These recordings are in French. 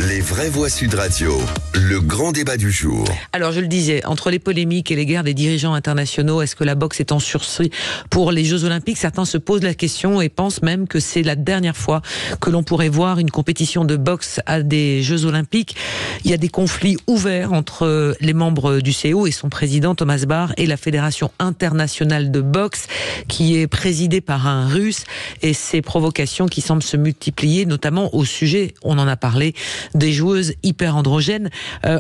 Les vraies voix Sud Radio, le grand débat du jour. Alors je le disais, entre les polémiques et les guerres des dirigeants internationaux, est-ce que la boxe est en sursis pour les Jeux Olympiques? Certains se posent la question et pensent même que c'est la dernière fois que l'on pourrait voir une compétition de boxe à des Jeux Olympiques. Il y a des conflits ouverts entre les membres du CIO et son président Thomas Bach et la Fédération internationale de boxe qui est présidée par un Russe, et ces provocations qui semblent se multiplier, notamment au sujet, on en a parlé, des joueuses hyper androgènes.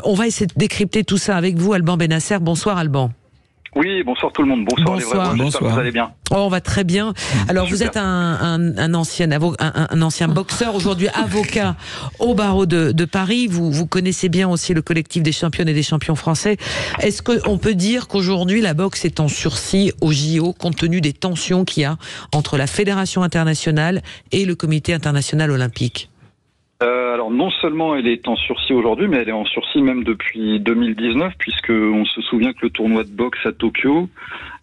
On va essayer de décrypter tout ça avec vous, Alban Benasser. Bonsoir Alban. Oui, bonsoir tout le monde. Bonsoir. Les vrais voix. J'espère que vous allez bien. Oh, on va très bien. Alors, super. Vous êtes un ancien boxeur, aujourd'hui avocat au barreau de Paris. Vous connaissez bien aussi le collectif des championnes et des champions français. Est-ce qu'on peut dire qu'aujourd'hui, la boxe est en sursis au JO, compte tenu des tensions qu'il y a entre la Fédération internationale et le Comité international olympique ? Alors non seulement elle est en sursis aujourd'hui, mais elle est en sursis même depuis 2019, puisqu'on se souvient que le tournoi de boxe à Tokyo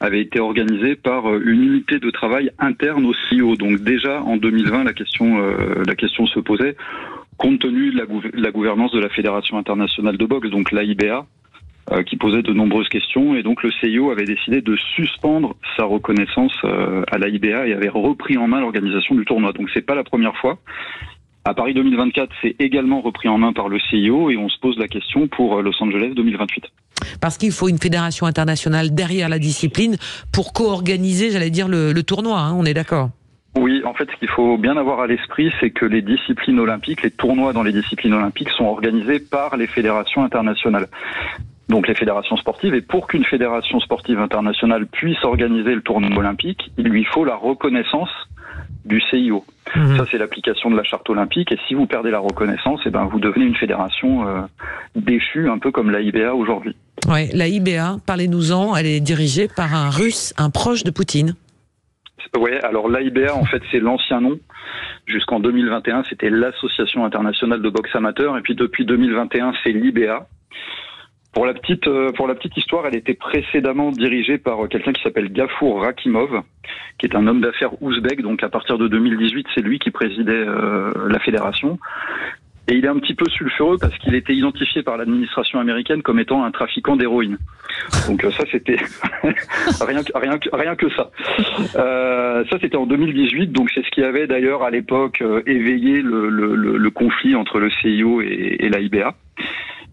avait été organisé par une unité de travail interne au CIO. Donc déjà en 2020, la question se posait compte tenu de la gouvernance de la Fédération internationale de boxe, donc l'AIBA, qui posait de nombreuses questions, et donc le CIO avait décidé de suspendre sa reconnaissance à l'AIBA et avait repris en main l'organisation du tournoi. Donc c'est pas la première fois. À Paris 2024, c'est également repris en main par le CIO et on se pose la question pour Los Angeles 2028. Parce qu'il faut une fédération internationale derrière la discipline pour co-organiser, j'allais dire, le tournoi, hein, on est d'accord ? Oui, en fait, ce qu'il faut bien avoir à l'esprit, c'est que les disciplines olympiques, les tournois dans les disciplines olympiques sont organisés par les fédérations internationales. Donc les fédérations sportives, et pour qu'une fédération sportive internationale puisse organiser le tournoi olympique, il lui faut la reconnaissance du CIO. Ça, c'est l'application de la charte olympique, et si vous perdez la reconnaissance, eh ben, vous devenez une fédération déchue, un peu comme l'AIBA aujourd'hui. Ouais, l'AIBA, parlez-nous-en, elle est dirigée par un Russe, un proche de Poutine. Ouais, alors l'AIBA, en fait, c'est l'ancien nom. Jusqu'en 2021, c'était l'Association internationale de boxe amateur, et puis depuis 2021, c'est l'IBA. Pour la petite histoire, elle était précédemment dirigée par quelqu'un qui s'appelle Gafour Rakimov, qui est un homme d'affaires ouzbek. Donc à partir de 2018, c'est lui qui présidait la fédération. Et il est un petit peu sulfureux parce qu'il était identifié par l'administration américaine comme étant un trafiquant d'héroïne. Donc ça, c'était rien que ça. Ça, c'était en 2018. Donc c'est ce qui avait d'ailleurs à l'époque éveillé le conflit entre le CIO et l'AIBA.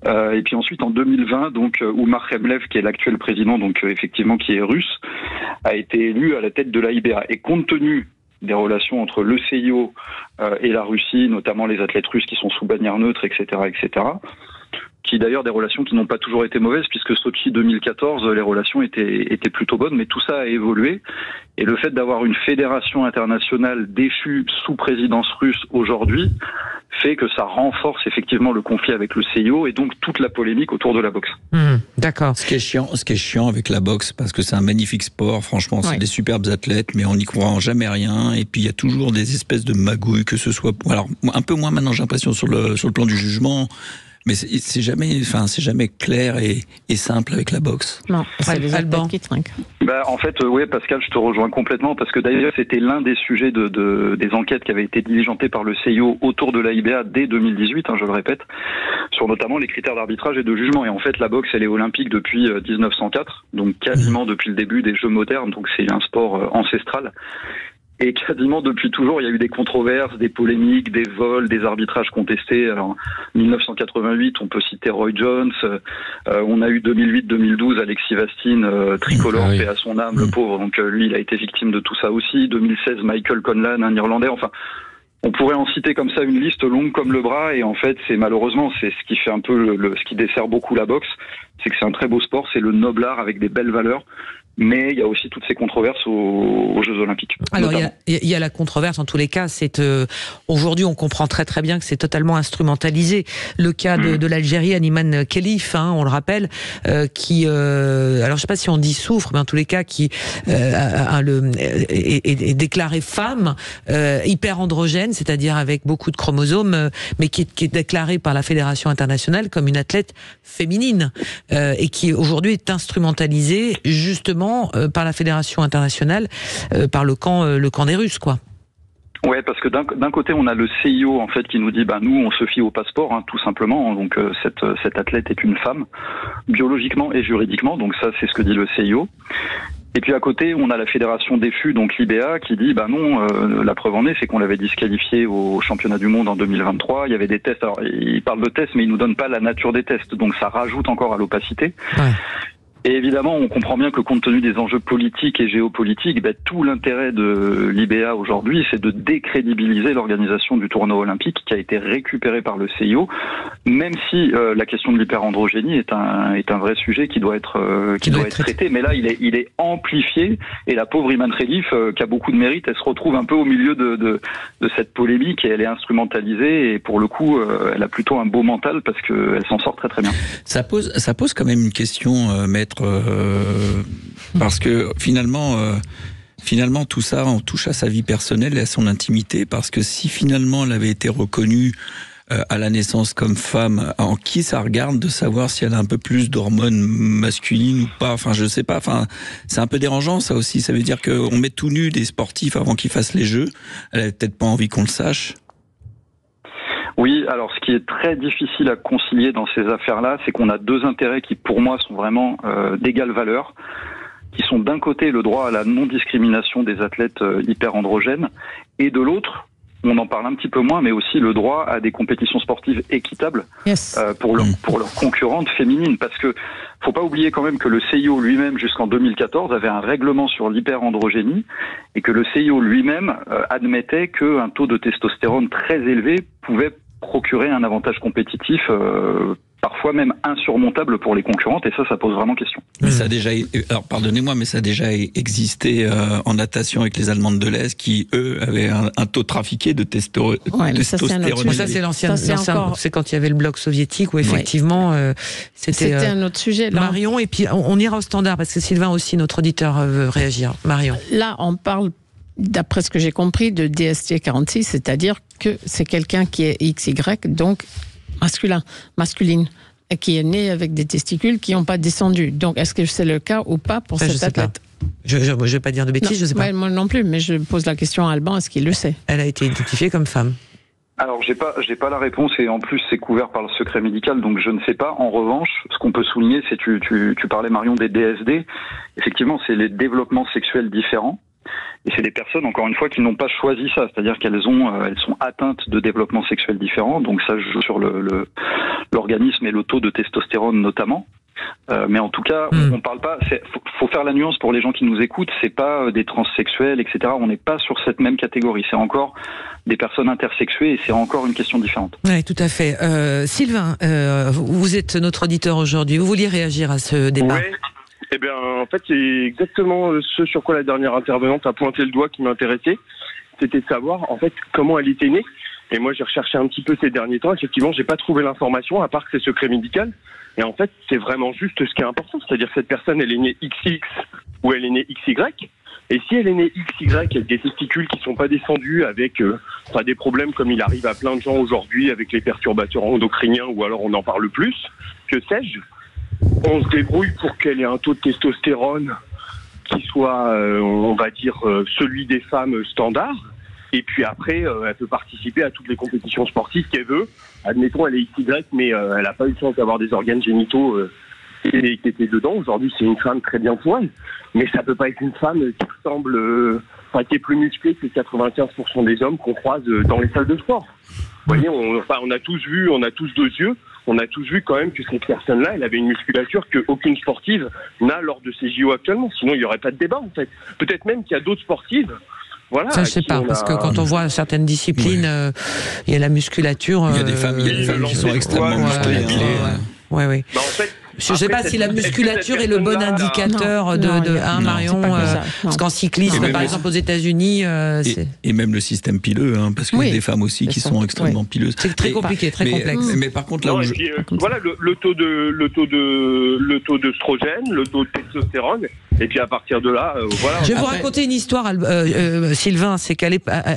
Et puis ensuite en 2020, donc Oumar Khemlev, qui est l'actuel président, donc effectivement qui est russe, a été élu à la tête de l'AIBA. Et compte tenu des relations entre le CIO et la Russie, notamment les athlètes russes qui sont sous bannière neutre, etc., qui d'ailleurs des relations qui n'ont pas toujours été mauvaises, puisque Sochi 2014, les relations étaient plutôt bonnes, mais tout ça a évolué. Et le fait d'avoir une fédération internationale déchue sous présidence russe aujourd'hui fait que ça renforce effectivement le conflit avec le CIO et donc toute la polémique autour de la boxe. D'accord. Ce qui est chiant avec la boxe, parce que c'est un magnifique sport, franchement, c'est des superbes athlètes, mais on n'y croit jamais rien. Et puis il y a toujours des espèces de magouilles, que ce soit, alors un peu moins maintenant, j'ai l'impression sur le plan du jugement. Mais c'est jamais clair et simple avec la boxe. Non, c'est les athlètes qui trinquent. En fait, oui, Pascal, je te rejoins complètement, parce que d'ailleurs, c'était l'un des sujets des enquêtes qui avaient été diligentées par le CIO autour de l'AIBA dès 2018, je le répète, sur notamment les critères d'arbitrage et de jugement. Et en fait, la boxe, elle est olympique depuis 1904, donc quasiment depuis le début des Jeux modernes, donc c'est un sport ancestral. Et quasiment depuis toujours, il y a eu des controverses, des polémiques, des vols, des arbitrages contestés. Alors, 1988, on peut citer Roy Jones. On a eu 2008-2012, Alexis Vastine, tricolore, paix à son âme, le pauvre. Donc lui, il a été victime de tout ça aussi. 2016, Michael Conlan, un Irlandais. Enfin, on pourrait en citer comme ça une liste longue comme le bras. Et en fait, c'est ce qui fait un peu ce qui dessert beaucoup la boxe. C'est que c'est un très beau sport, c'est le noble art avec des belles valeurs. Mais il y a aussi toutes ces controverses aux Jeux Olympiques. Alors il y a la controverse, en tous les cas, aujourd'hui on comprend très très bien que c'est totalement instrumentalisé. Le cas de l'Algérie, Animan Khelif, on le rappelle, qui, alors je sais pas si on dit souffre, mais en tous les cas qui est déclarée femme, hyper androgène, c'est-à-dire avec beaucoup de chromosomes, mais qui est déclarée par la Fédération internationale comme une athlète féminine, et qui aujourd'hui est instrumentalisée justement par la Fédération internationale, par le camp des Russes, quoi. Ouais, parce que d'un côté, on a le CIO en fait qui nous dit, nous, on se fie au passeport, hein, tout simplement. Donc cette athlète est une femme, biologiquement et juridiquement. Donc ça, c'est ce que dit le CIO. Et puis à côté, on a la fédération des FU, donc l'IBA, qui dit non, la preuve en est, c'est qu'on l'avait disqualifié au championnat du monde en 2023. Il y avait des tests. Alors, ils parlent de tests, mais ils nous donnent pas la nature des tests. Donc ça rajoute encore à l'opacité. Ouais. Et évidemment, on comprend bien que compte tenu des enjeux politiques et géopolitiques, tout l'intérêt de l'IBA aujourd'hui, c'est de décrédibiliser l'organisation du tournoi olympique qui a été récupéré par le CIO, même si la question de l'hyperandrogénie est un vrai sujet qui doit être traité. Mais là, il est amplifié, et la pauvre Iman Khelif, qui a beaucoup de mérite, elle se retrouve un peu au milieu de cette polémique, et elle est instrumentalisée, et pour le coup, elle a plutôt un beau mental parce qu'elle s'en sort très très bien. Ça pose quand même une question, maître. Parce que finalement tout ça, on touche à sa vie personnelle et à son intimité, parce que si finalement elle avait été reconnue à la naissance comme femme, en qui ça regarde de savoir si elle a un peu plus d'hormones masculines ou pas? Enfin, je sais pas. Enfin, c'est un peu dérangeant, ça aussi. Ça veut dire qu'on met tout nu des sportifs avant qu'ils fassent les jeux. Elle avait peut-être pas envie qu'on le sache. Oui, alors ce qui est très difficile à concilier dans ces affaires-là, c'est qu'on a deux intérêts qui, pour moi, sont vraiment d'égale valeur, qui sont d'un côté le droit à la non-discrimination des athlètes hyperandrogènes, et de l'autre, on en parle un petit peu moins, mais aussi le droit à des compétitions sportives équitables pour leurs concurrentes féminines. Parce que faut pas oublier quand même que le CIO lui-même, jusqu'en 2014, avait un règlement sur l'hyperandrogénie, et que le CIO lui-même admettait qu'un taux de testostérone très élevé pouvait procurer un avantage compétitif parfois même insurmontable pour les concurrentes, et ça pose vraiment question. Mais ça a déjà, alors pardonnez-moi, mais ça a déjà existé en natation avec les Allemandes de l'Est qui, eux, avaient un taux trafiqué de testostérone. Ça, c'est l'ancien, c'est quand il y avait le bloc soviétique où effectivement c'était un autre sujet. Là. Marion, et puis on ira au standard parce que Sylvain aussi, notre auditeur, veut réagir. Marion. Là, on parle, d'après ce que j'ai compris, de DST 46, c'est-à-dire que c'est quelqu'un qui est XY, donc masculine, et qui est né avec des testicules qui n'ont pas descendu. Donc, est-ce que c'est le cas ou pas pour cette athlète? Je ne vais pas dire de bêtises, je ne sais pas. Moi non plus, mais je pose la question à Alban, est-ce qu'il le sait? Elle a été identifiée comme femme. Alors, j'ai pas la réponse, et en plus, c'est couvert par le secret médical, donc je ne sais pas. En revanche, ce qu'on peut souligner, c'est tu parlais, Marion, des DSD. Effectivement, c'est les développements sexuels différents. Et c'est des personnes, encore une fois, qui n'ont pas choisi ça, c'est-à-dire qu'elles sont atteintes de développements sexuels différents, donc ça joue sur l'organisme et le taux de testostérone notamment. Mais en tout cas, on parle pas. Faut faire la nuance pour les gens qui nous écoutent. C'est pas des transsexuels, etc. On n'est pas sur cette même catégorie. C'est encore des personnes intersexuées, et c'est encore une question différente. Oui, tout à fait. Sylvain, vous êtes notre auditeur aujourd'hui. Vous vouliez réagir à ce débat? Oui. Eh bien, en fait, c'est exactement ce sur quoi la dernière intervenante a pointé le doigt qui m'intéressait. C'était de savoir, en fait, comment elle était née. Et moi, j'ai recherché un petit peu ces derniers temps. Effectivement, j'ai pas trouvé l'information, à part que c'est secret médical. Et en fait, c'est vraiment juste ce qui est important. C'est-à-dire que cette personne, elle est née XX ou elle est née XY. Et si elle est née XY avec des testicules qui sont pas descendus, avec des problèmes comme il arrive à plein de gens aujourd'hui avec les perturbateurs endocriniens, ou alors on en parle plus, que sais-je, on se débrouille pour qu'elle ait un taux de testostérone qui soit, on va dire, celui des femmes standards. Et puis après, elle peut participer à toutes les compétitions sportives qu'elle veut. Admettons, elle est XY, mais elle n'a pas eu le chance d'avoir des organes génitaux qui étaient dedans. Aujourd'hui, c'est une femme très bien pour elle. Mais ça peut pas être une femme qui ressemble, qui est plus musclée que 95% des hommes qu'on croise dans les salles de sport. Vous voyez, on a tous vu, on a tous deux yeux. On a tous vu quand même que cette personne-là, elle avait une musculature qu'aucune sportive n'a lors de ses JO actuellement. Sinon, il n'y aurait pas de débat, en fait. Peut-être même qu'il y a d'autres sportives. Voilà, ça, je sais pas, parce que quand on voit certaines disciplines, il y a la musculature. Il y a des femmes qui sont extrêmement musclées. Oui. En fait, je ne sais pas si la musculature est le bon indicateur de Marion, parce qu'en cyclisme, par exemple aux États-Unis, et même le système pileux, parce qu'il y a des femmes aussi qui sont extrêmement pileuses. C'est très compliqué, très complexe. Mais par contre, là où voilà, le taux d'œstrogène, le taux de testostérone, Et puis à partir de là, voilà. Je vais vous raconter une histoire, Sylvain. C'est qu'à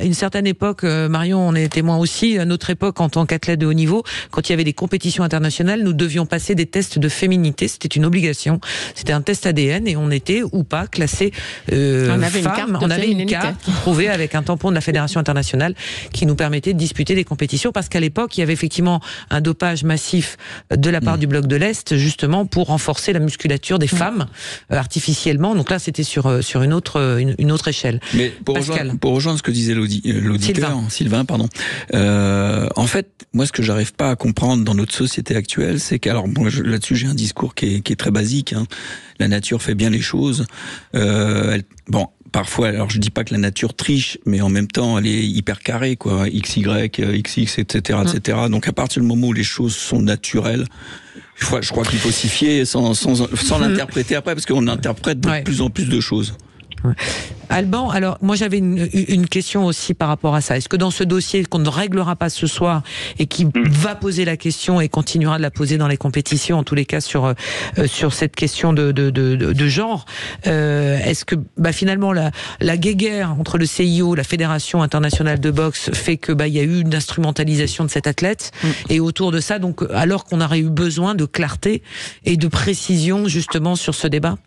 une certaine époque, Marion, on est témoin aussi, à notre époque, en tant qu'athlète de haut niveau, quand il y avait des compétitions internationales, nous devions passer des tests de féminité. C'était une obligation. C'était un test ADN et on était ou pas classé femme. On avait une carte qui prouvait avec un tampon de la Fédération internationale qui nous permettait de disputer des compétitions, parce qu'à l'époque, il y avait effectivement un dopage massif de la part du bloc de l'Est, justement pour renforcer la musculature des femmes artificiellement. Donc là, c'était sur une autre échelle. Mais pour rejoindre ce que disait l'auditeur, Sylvain, pardon. En fait, moi, ce que j'arrive pas à comprendre dans notre société actuelle, c'est qu'alors, là-dessus, j'ai un discours qui est très basique. Hein. La nature fait bien les choses. Parfois, alors je dis pas que la nature triche, mais en même temps, elle est hyper carrée, quoi. XY, XX, etc., etc. Donc, à partir du moment où les choses sont naturelles, je crois qu'il faut s'y fier sans l'interpréter après, parce qu'on interprète de plus en plus de choses. Ouais. Alban, alors moi j'avais une question aussi par rapport à ça. Est-ce que dans ce dossier qu'on ne réglera pas ce soir et qui va poser la question et continuera de la poser dans les compétitions, en tous les cas sur cette question de genre, est-ce que finalement la guéguerre entre le CIO, la Fédération internationale de boxe, fait que il y a eu une instrumentalisation de cet athlète et autour de ça, donc alors qu'on aurait eu besoin de clarté et de précision justement sur ce débat?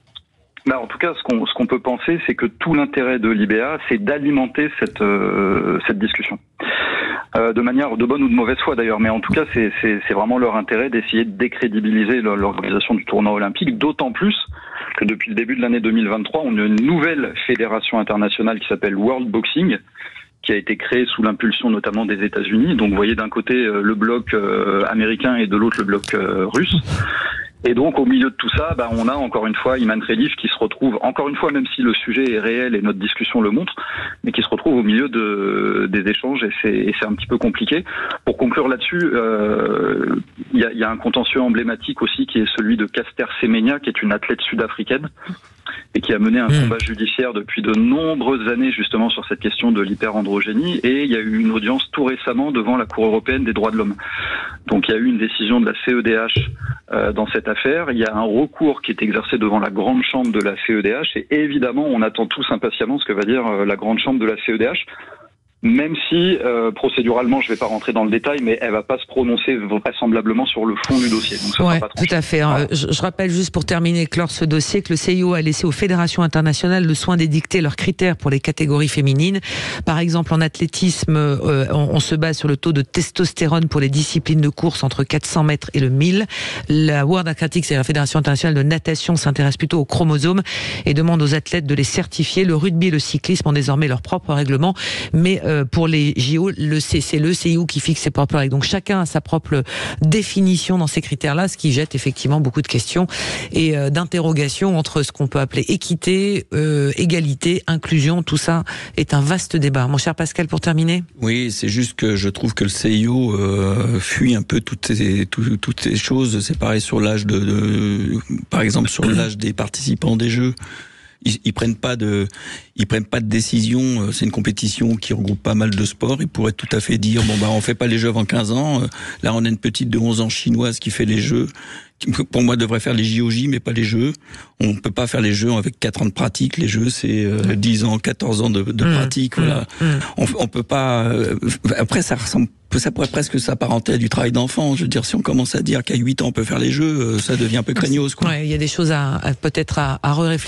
En tout cas, ce qu'on peut penser, c'est que tout l'intérêt de l'IBA, c'est d'alimenter cette discussion. De manière de bonne ou de mauvaise foi d'ailleurs, mais en tout cas, c'est vraiment leur intérêt d'essayer de décrédibiliser l'organisation du tournoi olympique, d'autant plus que depuis le début de l'année 2023, on a une nouvelle fédération internationale qui s'appelle World Boxing, qui a été créée sous l'impulsion notamment des États-Unis. Donc vous voyez d'un côté le bloc américain et de l'autre le bloc russe. Et donc, au milieu de tout ça, on a encore une fois Iman Khelif qui se retrouve, encore une fois, même si le sujet est réel et notre discussion le montre, mais qui se retrouve au milieu des échanges, et c'est un petit peu compliqué. Pour conclure là-dessus, il y a un contentieux emblématique aussi qui est celui de Caster Semenya, qui est une athlète sud-africaine et qui a mené un combat judiciaire depuis de nombreuses années justement sur cette question de l'hyperandrogénie, et il y a eu une audience tout récemment devant la Cour européenne des droits de l'homme. Donc il y a eu une décision de la CEDH dans cette affaire, il y a un recours qui est exercé devant la grande chambre de la CEDH, et évidemment on attend tous impatiemment ce que va dire la grande chambre de la CEDH. Même si, procéduralement, je ne vais pas rentrer dans le détail, mais elle ne va pas se prononcer vraisemblablement sur le fond du dossier. Donc ça pas tout à fait. Voilà. Je rappelle juste pour terminer, clore ce dossier, que le CIO a laissé aux fédérations internationales le soin d'édicter leurs critères pour les catégories féminines. Par exemple, en athlétisme, on se base sur le taux de testostérone pour les disciplines de course entre 400 mètres et le 1000. La World Athletics, c'est la Fédération internationale de natation, s'intéresse plutôt aux chromosomes et demande aux athlètes de les certifier. Le rugby et le cyclisme ont désormais leur propre règlement, mais pour les JO, c'est le CIO qui fixe ses propres règles. Donc chacun a sa propre définition dans ces critères-là, ce qui jette effectivement beaucoup de questions et d'interrogations entre ce qu'on peut appeler équité, égalité, inclusion. Tout ça est un vaste débat. Mon cher Pascal, pour terminer. Oui, c'est juste que je trouve que le CIO fuit un peu toutes ces choses. C'est pareil sur l'âge par exemple sur l'âge des participants des Jeux. Ils prennent pas de décision. C'est une compétition qui regroupe pas mal de sports. Ils pourraient tout à fait dire on fait pas les Jeux avant 15 ans. Là, on a une petite de 11 ans chinoise qui fait les Jeux. Pour moi, devrait faire les JOJ, mais pas les Jeux. On peut pas faire les Jeux avec 4 ans de pratique. Les Jeux, c'est 10 ans, 14 ans de pratique. Voilà. On peut pas. Après, ça pourrait presque s'apparenter à du travail d'enfant. Je veux dire, si on commence à dire qu'à 8 ans on peut faire les Jeux, ça devient un peu craignos, quoi. Ouais, il y a des choses peut-être à réfléchir.